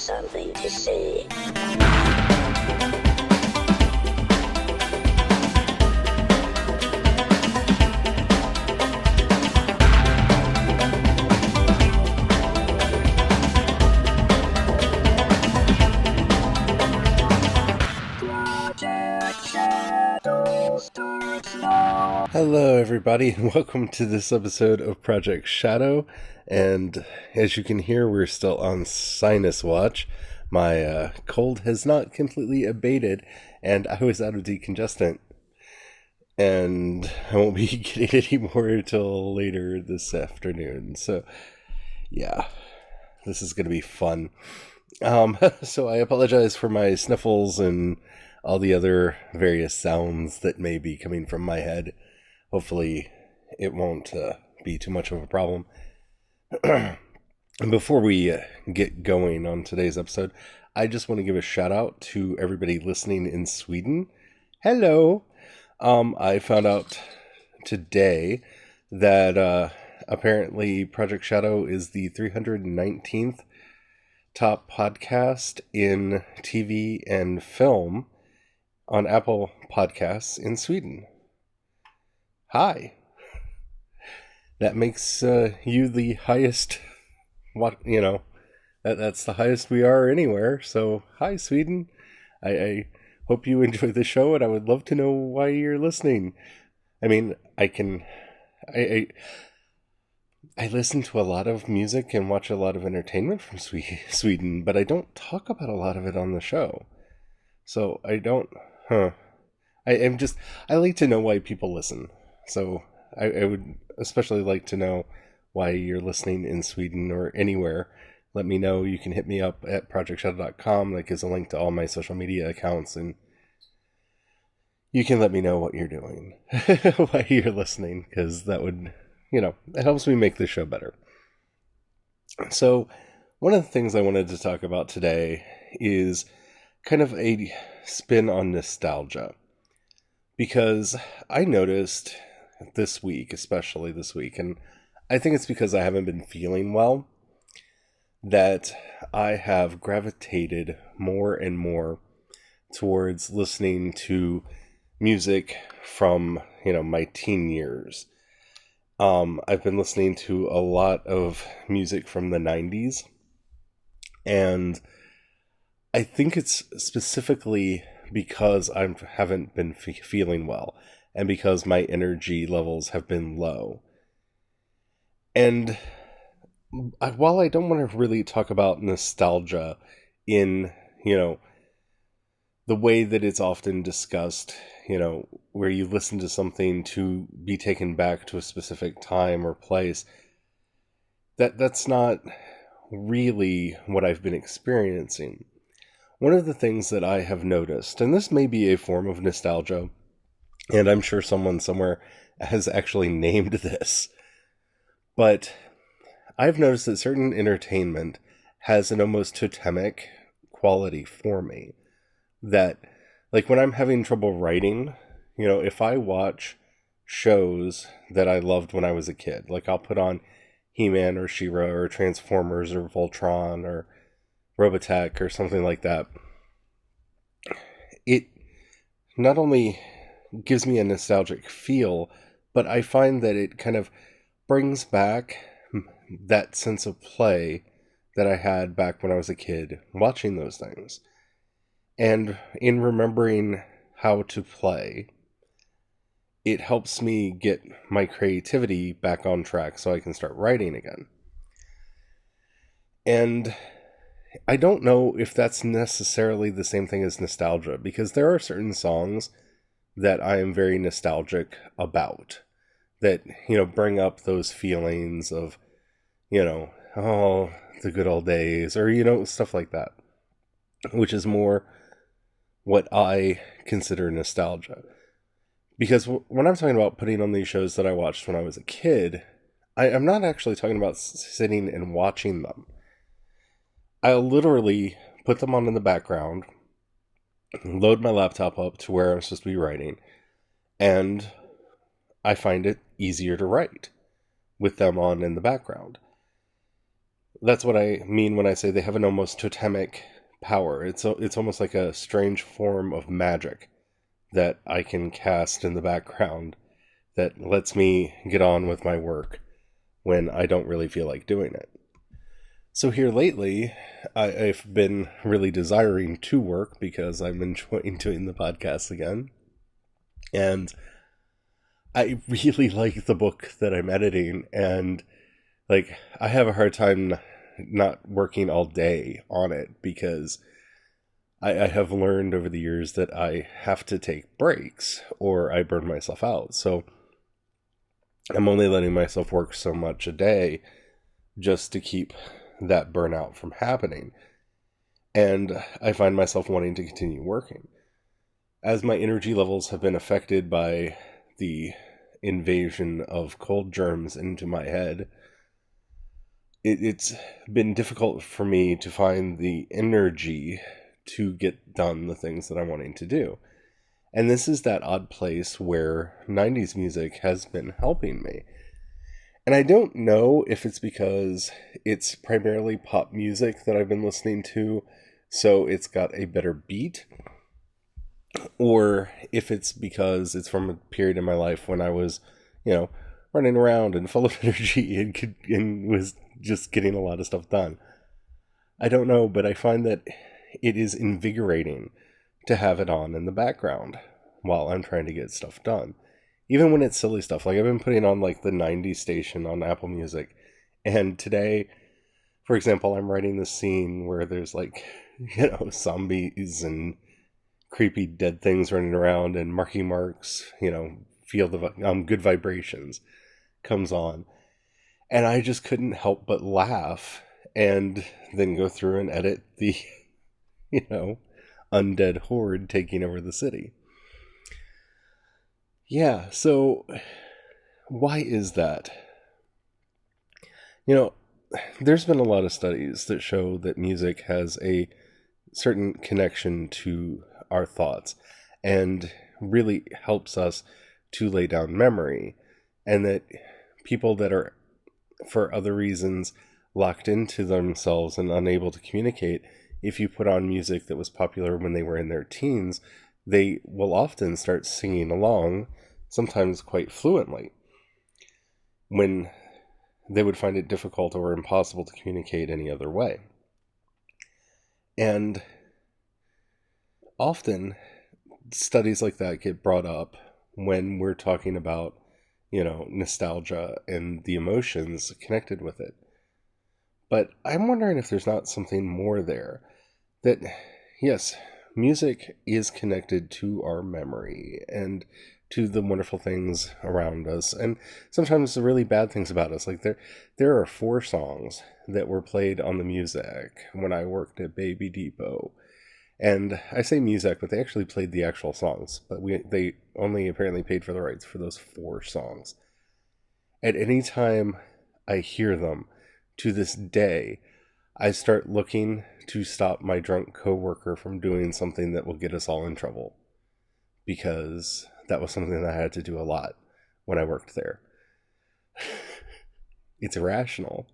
something to say. Hello everybody and welcome to this episode of Project Shadow, and as you can hear we're still on sinus watch. My cold has not completely abated and I was out of decongestant, and I won't be getting any more until later this afternoon, so yeah, this is going to be fun. So I apologize for my sniffles and all the other various sounds that may be coming from my head. Hopefully it won't be too much of a problem. And before we get going on today's episode, I just want to give a shout out to everybody listening in Sweden. Hello! I found out today that apparently Project Shadow is the 319th top podcast in TV and film on Apple Podcasts in Sweden. Hi. That makes you the highest, that's the highest we are anywhere. So, hi, Sweden. I hope you enjoy the show, and I would love to know why you're listening. I mean, I listen to a lot of music and watch a lot of entertainment from Sweden, but I don't talk about a lot of it on the show. So, I like to know why people listen. So I would especially like to know why you're listening in Sweden or anywhere. Let me know. You can hit me up at projectshadow.com. That gives a link to all my social media accounts, and you can let me know what you're doing, why you're listening, because that would, it helps me make the show better. So one of the things I wanted to talk about today is kind of a spin on nostalgia, because I noticed especially this week, and I think it's because I haven't been feeling well, that I have gravitated more and more towards listening to music from, my teen years. I've been listening to a lot of music from the 90s, and I think it's specifically because I haven't been feeling well, and because my energy levels have been low. And while I don't want to really talk about nostalgia in, the way that it's often discussed, where you listen to something to be taken back to a specific time or place, that's not really what I've been experiencing. One of the things that I have noticed, and this may be a form of nostalgia, and I'm sure someone somewhere has actually named this, but I've noticed that certain entertainment has an almost totemic quality for me. That, like when I'm having trouble writing, if I watch shows that I loved when I was a kid, like I'll put on He-Man or She-Ra or Transformers or Voltron or Robotech or something like that, it not only gives me a nostalgic feel, but I find that it kind of brings back that sense of play that I had back when I was a kid watching those things. And in remembering how to play, it helps me get my creativity back on track so I can start writing again. And I don't know if that's necessarily the same thing as nostalgia, because there are certain songs that I am very nostalgic about, that, bring up those feelings of, oh, the good old days, or, stuff like that, which is more what I consider nostalgia. Because when I'm talking about putting on these shows that I watched when I was a kid, I'm not actually talking about sitting and watching them. I'll literally put them on in the background, load my laptop up to where I'm supposed to be writing, and I find it easier to write with them on in the background. That's what I mean when I say they have an almost totemic power. It's almost like a strange form of magic that I can cast in the background that lets me get on with my work when I don't really feel like doing it. So here lately, I've been really desiring to work because I'm enjoying doing the podcast again. And I really like the book that I'm editing, and like I have a hard time not working all day on it because I have learned over the years that I have to take breaks or I burn myself out. So I'm only letting myself work so much a day just to keep that burnout from happening. And I find myself wanting to continue working. As my energy levels have been affected by the invasion of cold germs into my head, it's been difficult for me to find the energy to get done the things that I'm wanting to do. And this is that odd place where 90s music has been helping me. And I don't know if it's because it's primarily pop music that I've been listening to, so it's got a better beat, or if it's because it's from a period in my life when I was, running around and full of energy and was just getting a lot of stuff done. I don't know, but I find that it is invigorating to have it on in the background while I'm trying to get stuff done. Even when it's silly stuff, like I've been putting on like the 90s station on Apple Music, and today, for example, I'm writing this scene where there's like, zombies and creepy dead things running around, and Marky Mark's, feel the good vibrations comes on, and I just couldn't help but laugh, and then go through and edit the, undead horde taking over the city. Yeah, so why is that? There's been a lot of studies that show that music has a certain connection to our thoughts and really helps us to lay down memory, and that people that are, for other reasons, locked into themselves and unable to communicate, if you put on music that was popular when they were in their teens, they will often start singing along, sometimes quite fluently, when they would find it difficult or impossible to communicate any other way. And often studies like that get brought up when we're talking about, nostalgia and the emotions connected with it. But I'm wondering if there's not something more there. That, yes, music is connected to our memory and to the wonderful things around us, and sometimes the really bad things about us. Like there are 4 songs that were played on the music when I worked at Baby Depot. And I say music, but they actually played the actual songs. But they only apparently paid for the rights for those 4 songs. At any time I hear them, to this day, I start looking to stop my drunk coworker from doing something that will get us all in trouble. Because that was something that I had to do a lot when I worked there. It's irrational,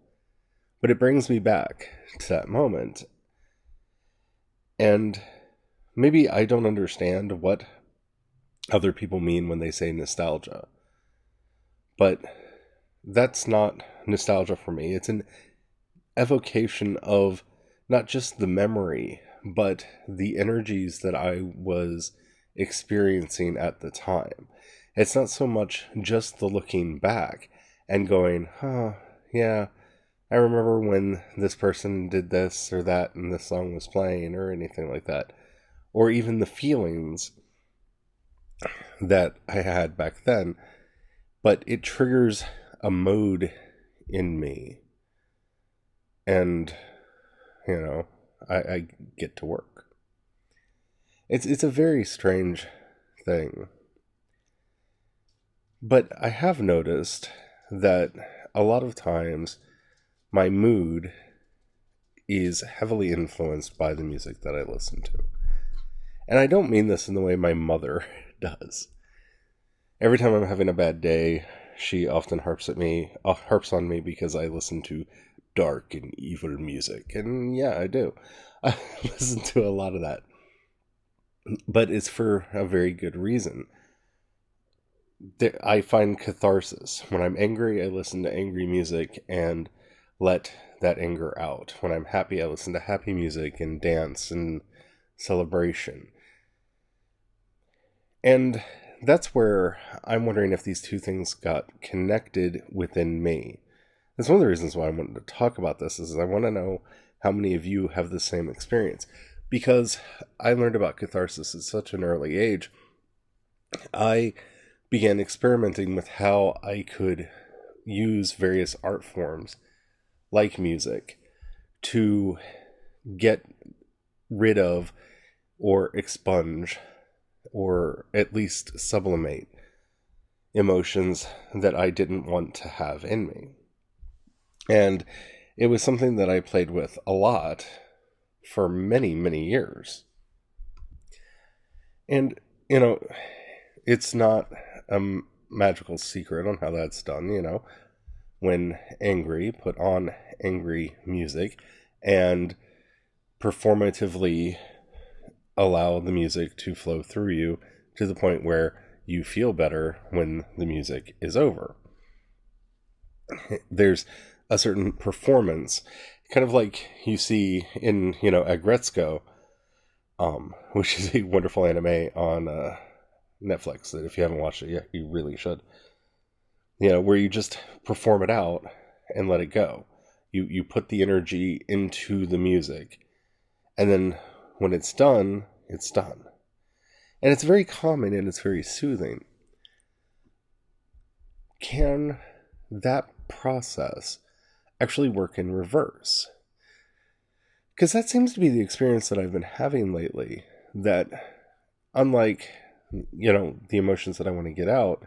but it brings me back to that moment. And maybe I don't understand what other people mean when they say nostalgia, but that's not nostalgia for me. It's an evocation of not just the memory, but the energies that I was experiencing at the time. It's not so much just the looking back and going, yeah, I remember when this person did this or that and this song was playing, or anything like that. Or even the feelings that I had back then. But it triggers a mode in me. And, I get to work. It's a very strange thing. But I have noticed that a lot of times my mood is heavily influenced by the music that I listen to. And I don't mean this in the way my mother does. Every time I'm having a bad day, she often harps on me because I listen to dark and evil music. And yeah, I do. I listen to a lot of that. But it's for a very good reason. I find catharsis. When I'm angry, I listen to angry music and let that anger out. When I'm happy, I listen to happy music and dance and celebration. And that's where I'm wondering if these two things got connected within me. That's one of the reasons why I wanted to talk about this, is I want to know how many of you have the same experience. Because I learned about catharsis at such an early age, I began experimenting with how I could use various art forms, like music, to get rid of or expunge or at least sublimate emotions that I didn't want to have in me. And it was something that I played with a lot for many, many years. And, it's not a magical secret on how that's done. When angry, put on angry music and performatively allow the music to flow through you to the point where you feel better when the music is over. There's a certain performance, kind of like you see in, Aggretsuko, which is a wonderful anime on Netflix that if you haven't watched it yet, you really should. Where you just perform it out and let it go. You put the energy into the music, and then when it's done, it's done. And it's very calming and it's very soothing. Can that process actually work in reverse? Because that seems to be the experience that I've been having lately, that unlike, the emotions that I want to get out,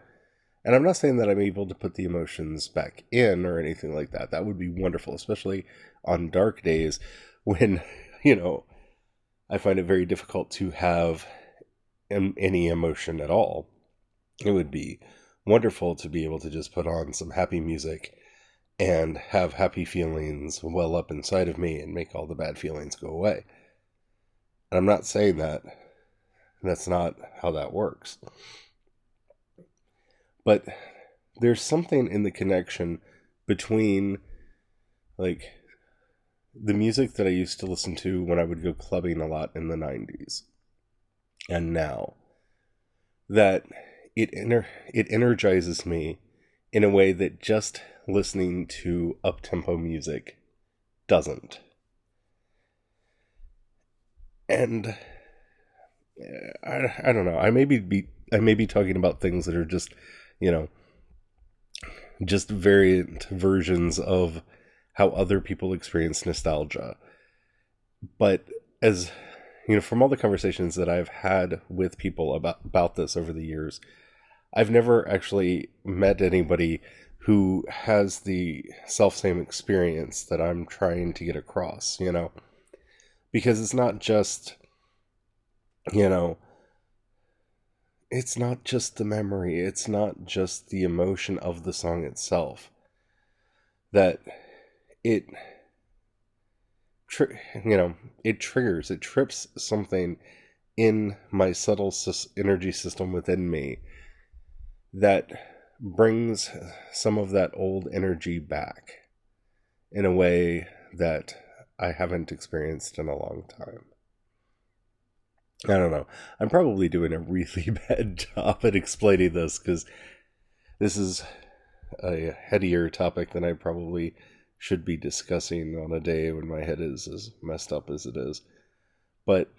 and I'm not saying that I'm able to put the emotions back in or anything like that. That would be wonderful, especially on dark days when, I find it very difficult to have any emotion at all. It would be wonderful to be able to just put on some happy music and have happy feelings well up inside of me and make all the bad feelings go away. And I'm not saying that that's not how that works. But there's something in the connection between, like, the music that I used to listen to when I would go clubbing a lot in the 90s and now, that it energizes me in a way that just listening to up-tempo music doesn't. And I don't know. I may be talking about things that are just, just variant versions of how other people experience nostalgia. But as from all the conversations that I've had with people about this over the years, I've never actually met anybody who has the self-same experience that I'm trying to get across, because it's not just, it's not just the memory, it's not just the emotion of the song itself, that it trips something in my subtle energy system within me that brings some of that old energy back in a way that I haven't experienced in a long time. I don't know. I'm probably doing a really bad job at explaining this, because this is a headier topic than I probably should be discussing on a day when my head is as messed up as it is. But,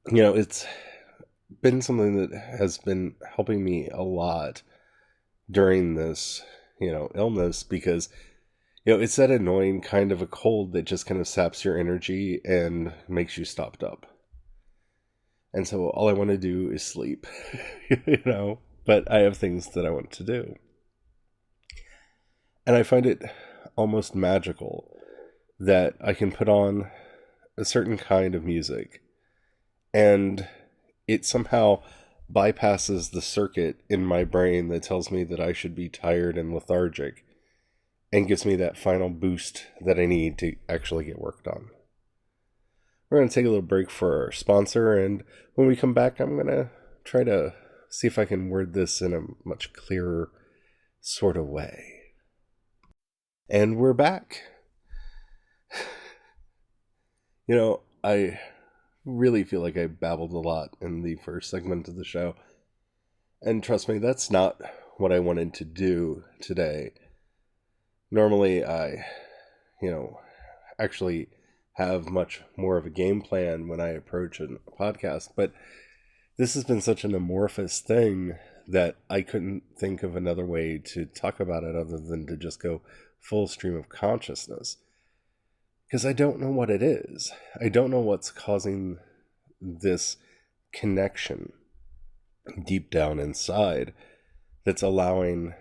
it's been something that has been helping me a lot during this, illness, because, it's that annoying kind of a cold that just kind of saps your energy and makes you stopped up. And so all I want to do is sleep, but I have things that I want to do. And I find it almost magical that I can put on a certain kind of music and it somehow bypasses the circuit in my brain that tells me that I should be tired and lethargic. and gives me that final boost that I need to actually get work done. We're going to take a little break for our sponsor, and when we come back, I'm going to try to see if I can word this in a much clearer sort of way. And we're back. You know, I really feel like I babbled a lot in the first segment of the show. And trust me, that's not what I wanted to do today. Normally, I, actually have much more of a game plan when I approach a podcast, but this has been such an amorphous thing that I couldn't think of another way to talk about it other than to just go full stream of consciousness. Because I don't know what it is. I don't know what's causing this connection deep down inside that's allowing,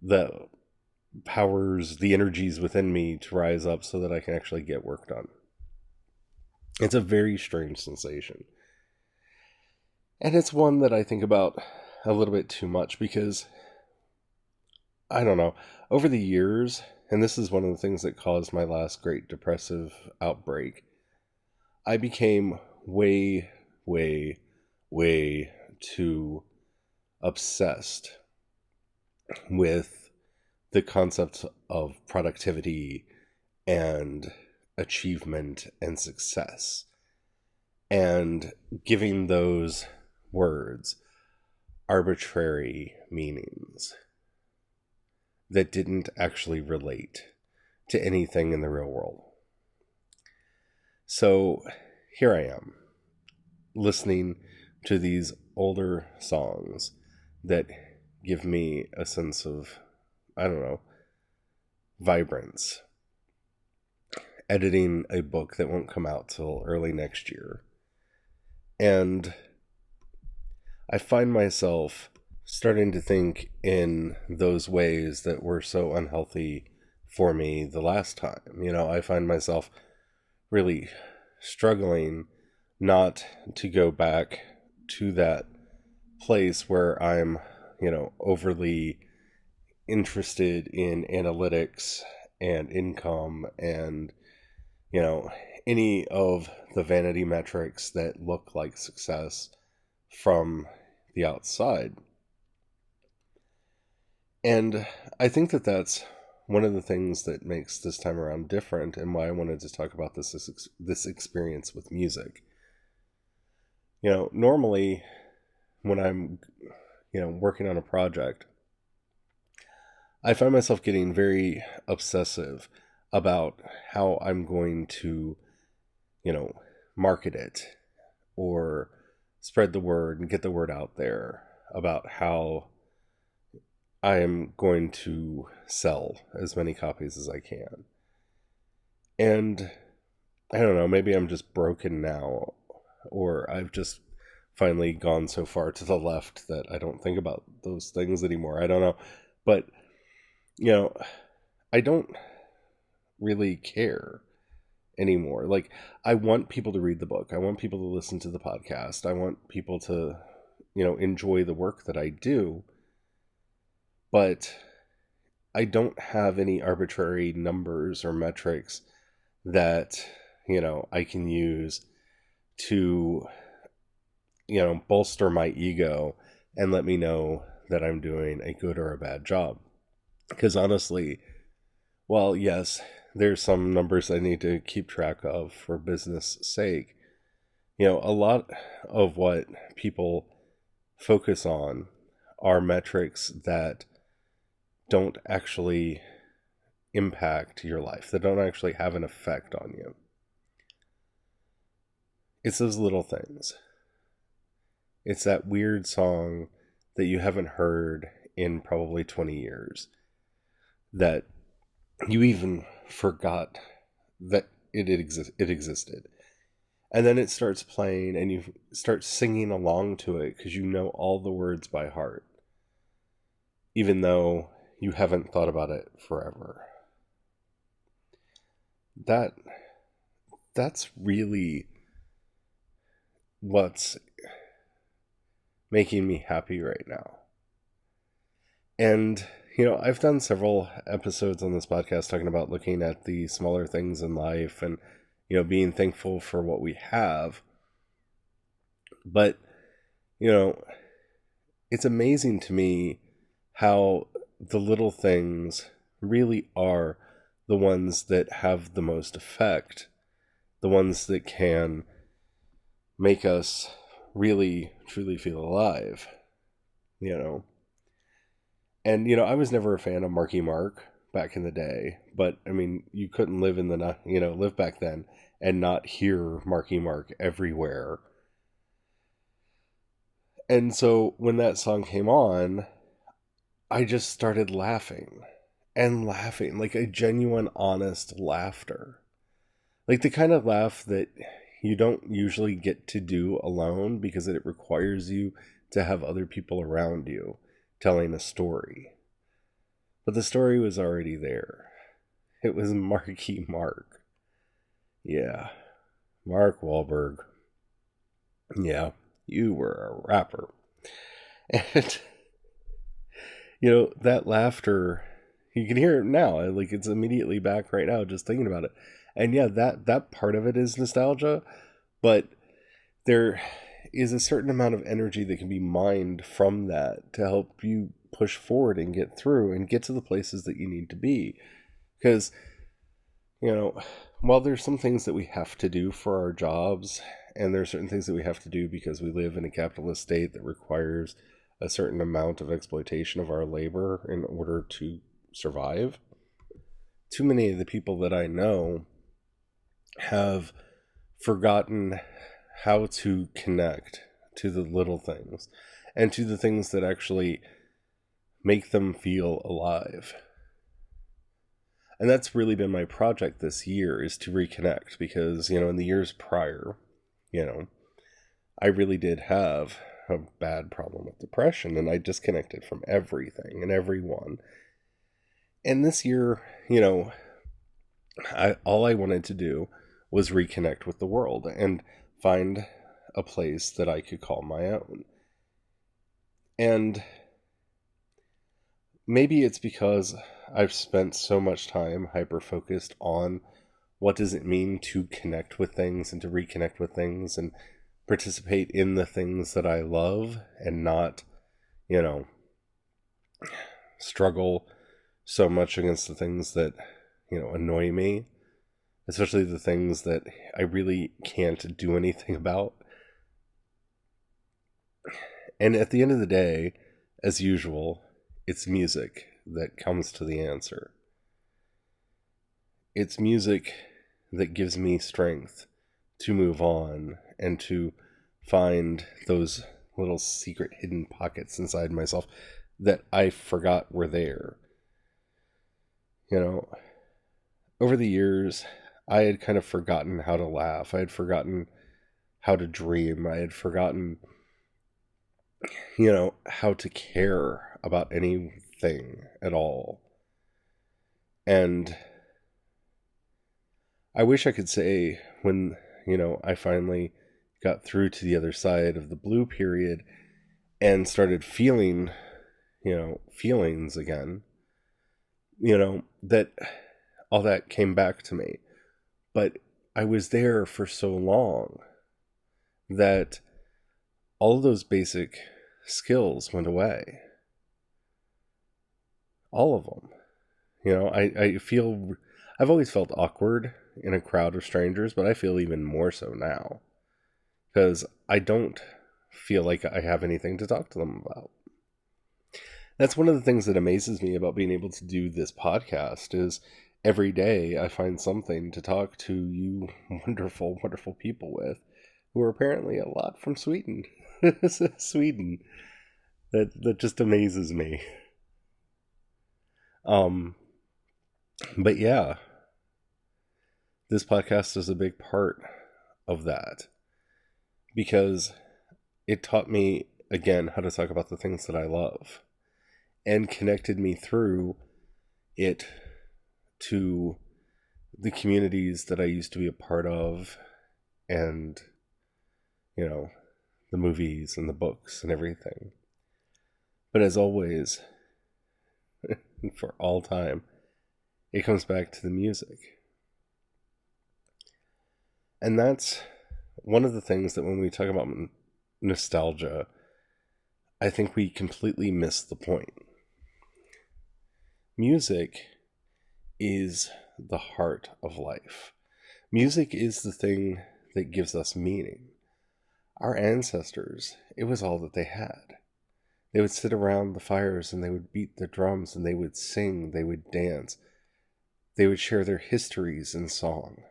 the powers, the energies within me to rise up so that I can actually get work done. It's a very strange sensation. And it's one that I think about a little bit too much because, I don't know, over the years, and this is one of the things that caused my last great depressive outbreak, I became way, way, way too obsessed with the concept of productivity and achievement and success, and giving those words arbitrary meanings that didn't actually relate to anything in the real world. So here I am, listening to these older songs that give me a sense of, vibrance, editing a book that won't come out till early next year. And I find myself starting to think in those ways that were so unhealthy for me the last time. I find myself really struggling not to go back to that place where I'm, overly interested in analytics and income and, any of the vanity metrics that look like success from the outside. And I think that that's one of the things that makes this time around different, and why I wanted to talk about this experience with music. Normally when I'm, working on a project, I find myself getting very obsessive about how I'm going to, market it or spread the word and get the word out there about how I am going to sell as many copies as I can. And I don't know, maybe I'm just broken now, or I've just finally gone so far to the left that I don't think about those things anymore. I don't know. But, I don't really care anymore. Like, I want people to read the book. I want people to listen to the podcast. I want people to, enjoy the work that I do. But I don't have any arbitrary numbers or metrics that, I can use to, bolster my ego and let me know that I'm doing a good or a bad job. Because honestly, while yes, there's some numbers I need to keep track of for business sake, a lot of what people focus on are metrics that don't actually impact your life, that don't actually have an effect on you. It's those little things. It's that weird song that you haven't heard in probably 20 years that you even forgot that it existed. And then it starts playing and you start singing along to it because you know all the words by heart, even though you haven't thought about it forever. That's really what's making me happy right now. And, I've done several episodes on this podcast talking about looking at the smaller things in life and, being thankful for what we have. But, you know, it's amazing to me how the little things really are the ones that have the most effect, the ones that can make us really, truly feel alive, And, I was never a fan of Marky Mark back in the day, but I mean, you couldn't live live back then and not hear Marky Mark everywhere. And so when that song came on, I just started laughing and laughing, like a genuine, honest laughter. Like the kind of laugh that you don't usually get to do alone because it requires you to have other people around you telling a story. But the story was already there. It was Marky Mark. Yeah. Mark Wahlberg. Yeah, you were a rapper. And, that laughter, you can hear it now. Like, it's immediately back right now just thinking about it. And yeah, that part of it is nostalgia, but there is a certain amount of energy that can be mined from that to help you push forward and get through and get to the places that you need to be. Because, while there's some things that we have to do for our jobs, and there are certain things that we have to do because we live in a capitalist state that requires a certain amount of exploitation of our labor in order to survive, too many of the people that I know have forgotten how to connect to the little things and to the things that actually make them feel alive. And that's really been my project this year, is to reconnect, because, in the years prior, I really did have a bad problem with depression, and I disconnected from everything and everyone. And this year, all I wanted to do was reconnect with the world and find a place that I could call my own. And maybe it's because I've spent so much time hyper-focused on what does it mean to connect with things and to reconnect with things and participate in the things that I love, and not, struggle so much against the things that, annoy me, especially the things that I really can't do anything about. And at the end of the day, as usual, it's music that comes to the answer. It's music that gives me strength to move on and to find those little secret hidden pockets inside myself that I forgot were there. Over the years, I had kind of forgotten how to laugh. I had forgotten how to dream. I had forgotten, how to care about anything at all. And I wish I could say when, I finally got through to the other side of the blue period and started feeling, feelings again, that all that came back to me. But I was there for so long that all of those basic skills went away. All of them. I've always felt awkward in a crowd of strangers, but I feel even more so now, because I don't feel like I have anything to talk to them about. That's one of the things that amazes me about being able to do this podcast, is every day I find something to talk to you wonderful, wonderful people with, who are apparently a lot from Sweden. Sweden. That just amazes me. But yeah, this podcast is a big part of that, because it taught me, again, how to talk about the things that I love, and connected me through it to the communities that I used to be a part of, and, the movies and the books and everything. But as always, and for all time, it comes back to the music. And that's one of the things that when we talk about nostalgia, I think we completely miss the point. Music is the heart of life. Music is the thing that gives us meaning. Our ancestors, it was all that they had. They would sit around the fires and they would beat the drums and they would sing, they would dance. They would share their histories in song.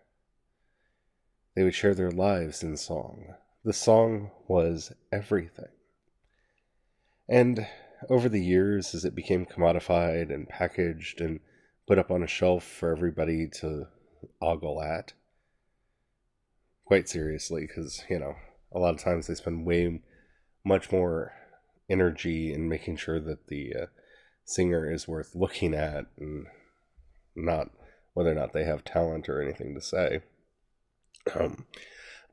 They would share their lives in song. The song was everything. And over the years, as it became commodified and packaged and put up on a shelf for everybody to ogle at, quite seriously, because, a lot of times they spend way much more energy in making sure that the singer is worth looking at and not whether or not they have talent or anything to say.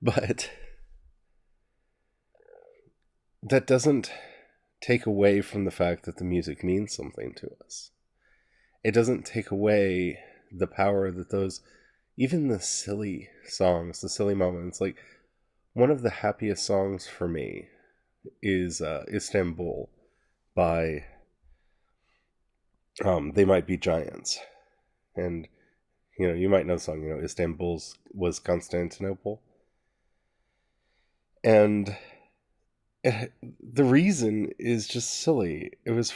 But that doesn't take away from the fact that the music means something to us. It doesn't take away the power that those, even the silly songs, the silly moments, like one of the happiest songs for me is Istanbul by They Might Be Giants. And, you might know the song, Istanbul was Constantinople. And the reason is just silly. It was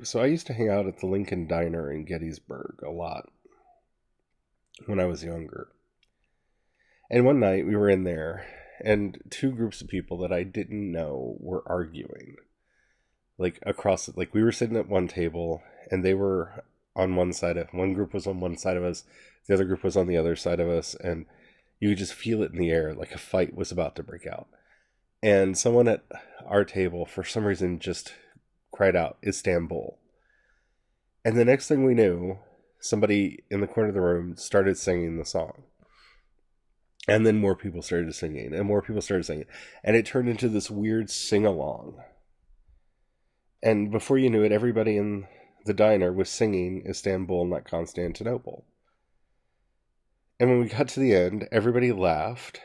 so I used to hang out at the Lincoln Diner in Gettysburg a lot when I was younger. And one night we were in there, and two groups of people that I didn't know were arguing. Like we were sitting at one table, and they were on one side of, one group was on one side of us, the other group was on the other side of us, and you could just feel it in the air, like a fight was about to break out. And someone at our table, for some reason, just cried out, Istanbul. And the next thing we knew, somebody in the corner of the room started singing the song. And then more people started singing, and more people started singing. And it turned into this weird sing-along. And before you knew it, everybody in the diner was singing Istanbul, not Constantinople. And when we got to the end, everybody laughed,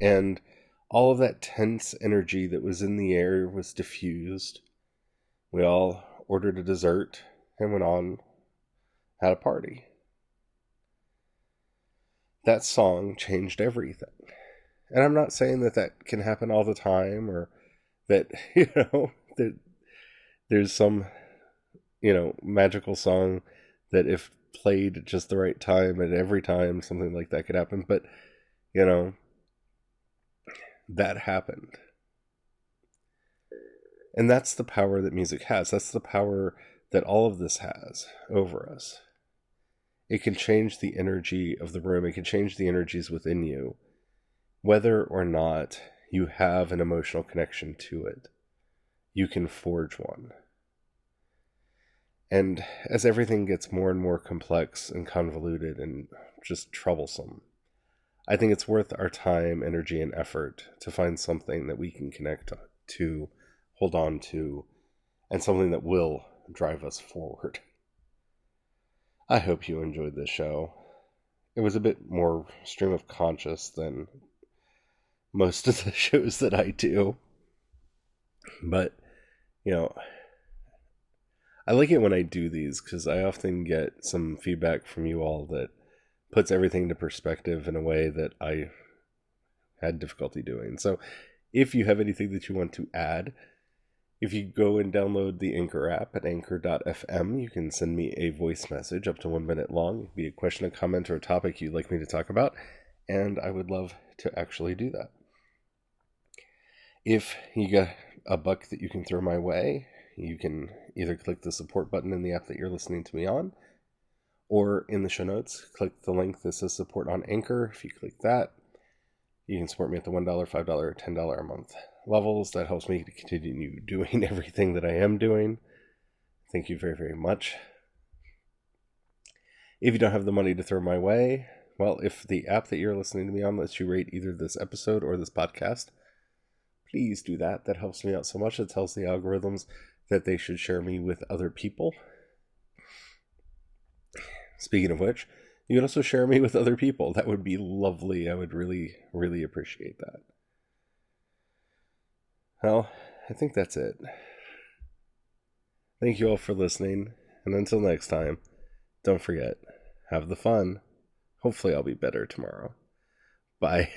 and all of that tense energy that was in the air was diffused. We all ordered a dessert and went on, had a party. That song changed everything. And I'm not saying that that can happen all the time, or that, that there's some, magical song that if played at just the right time at every time, something like that could happen. But, that happened. And that's the power that music has. That's the power that all of this has over us. It can change the energy of the room. It can change the energies within you, whether or not you have an emotional connection to it. You can forge one. And as everything gets more and more complex and convoluted and just troublesome, I think it's worth our time, energy, and effort to find something that we can connect to, hold on to, and something that will drive us forward. I hope you enjoyed this show. It was a bit more stream of conscious than most of the shows that I do. But, I like it when I do these because I often get some feedback from you all that puts everything into perspective in a way that I had difficulty doing. So if you have anything that you want to add, if you go and download the Anchor app at anchor.fm, you can send me a voice message up to 1 minute long. It could be a question, a comment, or a topic you'd like me to talk about, and I would love to actually do that. If you got a buck that you can throw my way, you can either click the support button in the app that you're listening to me on, or in the show notes, click the link that says support on Anchor. If you click that, you can support me at the $1, $5, or $10 a month levels. That helps me to continue doing everything that I am doing. Thank you very, very much. If you don't have the money to throw my way, well, if the app that you're listening to me on lets you rate either this episode or this podcast, please do that. That helps me out so much. It tells the algorithms that they should share me with other people. Speaking of which, you can also share me with other people. That would be lovely. I would really, really appreciate that. Well, I think that's it. Thank you all for listening, and until next time, don't forget, have the fun. Hopefully, I'll be better tomorrow. Bye.